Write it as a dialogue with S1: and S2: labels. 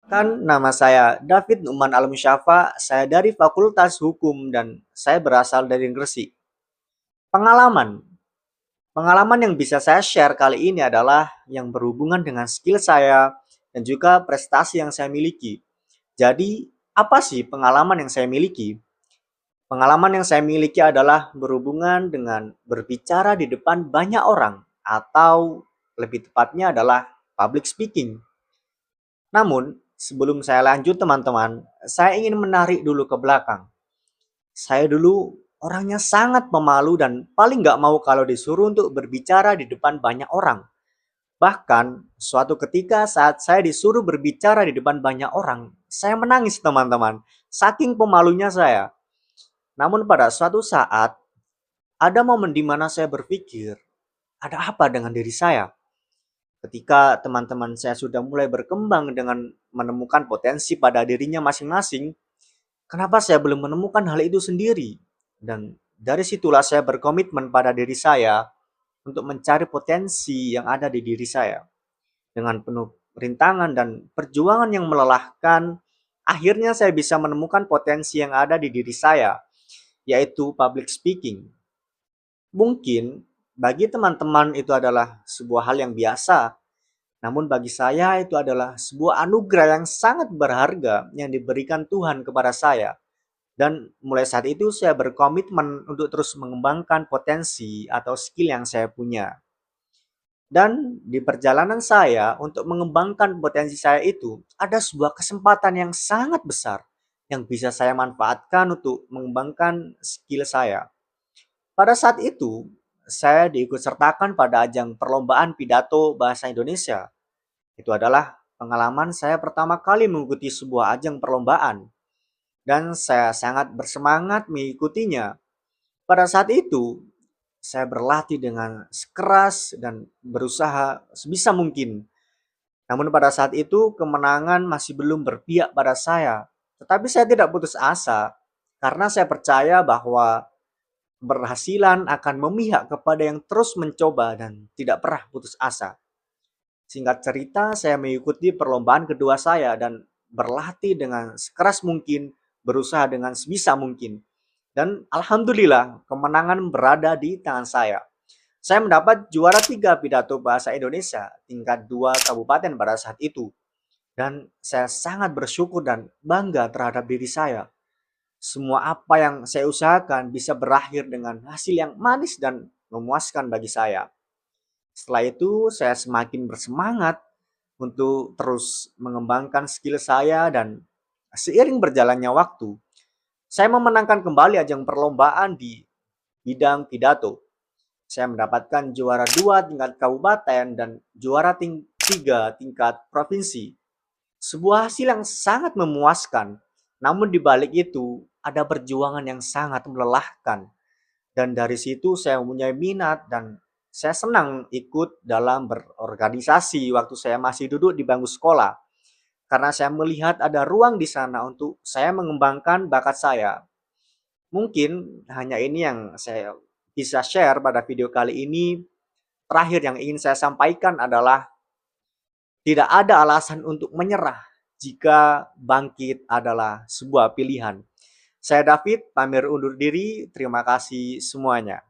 S1: Nama saya David Numan Al-Musyafa, saya dari Fakultas Hukum dan saya berasal dari Gresik. Pengalaman. Pengalaman yang bisa saya share kali ini adalah yang berhubungan dengan skill saya dan juga prestasi yang saya miliki. Jadi, apa sih pengalaman yang saya miliki? Pengalaman yang saya miliki adalah berhubungan dengan berbicara di depan banyak orang atau lebih tepatnya adalah public speaking. Namun, sebelum saya lanjut teman-teman, saya ingin menarik dulu ke belakang. Saya dulu orangnya sangat pemalu dan paling nggak mau kalau disuruh untuk berbicara di depan banyak orang. Bahkan, suatu ketika saat saya disuruh berbicara di depan banyak orang, saya menangis teman-teman. Saking pemalunya saya. Namun pada suatu saat, ada momen di mana saya berpikir, ada apa dengan diri saya? Ketika teman-teman saya sudah mulai berkembang dengan menemukan potensi pada dirinya masing-masing, kenapa saya belum menemukan hal itu sendiri? Dan dari situlah saya berkomitmen pada diri saya untuk mencari potensi yang ada di diri saya. Dengan penuh rintangan dan perjuangan yang melelahkan, akhirnya saya bisa menemukan potensi yang ada di diri saya, yaitu public speaking. Mungkin bagi teman-teman itu adalah sebuah hal yang biasa, namun bagi saya itu adalah sebuah anugerah yang sangat berharga yang diberikan Tuhan kepada saya. Dan mulai saat itu saya berkomitmen untuk terus mengembangkan potensi atau skill yang saya punya. Dan di perjalanan saya untuk mengembangkan potensi saya itu, ada sebuah kesempatan yang sangat besar yang bisa saya manfaatkan untuk mengembangkan skill saya. Pada saat itu, saya diikut sertakan pada ajang perlombaan pidato bahasa Indonesia. Itu adalah pengalaman saya pertama kali mengikuti sebuah ajang perlombaan dan saya sangat bersemangat mengikutinya. Pada saat itu, saya berlatih dengan keras dan berusaha sebisa mungkin. Namun pada saat itu kemenangan masih belum berpihak pada saya. Tetapi saya tidak putus asa karena saya percaya bahwa keberhasilan akan memihak kepada yang terus mencoba dan tidak pernah putus asa. Singkat cerita, saya mengikuti perlombaan kedua saya dan berlatih dengan sekeras mungkin, berusaha dengan sebisa mungkin. Dan alhamdulillah, kemenangan berada di tangan saya. Saya mendapat juara 3 pidato bahasa Indonesia tingkat 2 kabupaten pada saat itu. Dan saya sangat bersyukur dan bangga terhadap diri saya. Semua apa yang saya usahakan bisa berakhir dengan hasil yang manis dan memuaskan bagi saya. Setelah itu, saya semakin bersemangat untuk terus mengembangkan skill saya dan seiring berjalannya waktu, saya memenangkan kembali ajang perlombaan di bidang pidato. Saya mendapatkan juara 2 tingkat kabupaten dan juara 3 tingkat provinsi. Sebuah hasil yang sangat memuaskan, namun di balik itu ada perjuangan yang sangat melelahkan. Dan dari situ saya mempunyai minat dan saya senang ikut dalam berorganisasi waktu saya masih duduk di bangku sekolah. Karena saya melihat ada ruang di sana untuk saya mengembangkan bakat saya. Mungkin hanya ini yang saya bisa share pada video kali ini. Terakhir yang ingin saya sampaikan adalah tidak ada alasan untuk menyerah jika bangkit adalah sebuah pilihan. Saya David, pamir undur diri. Terima kasih semuanya.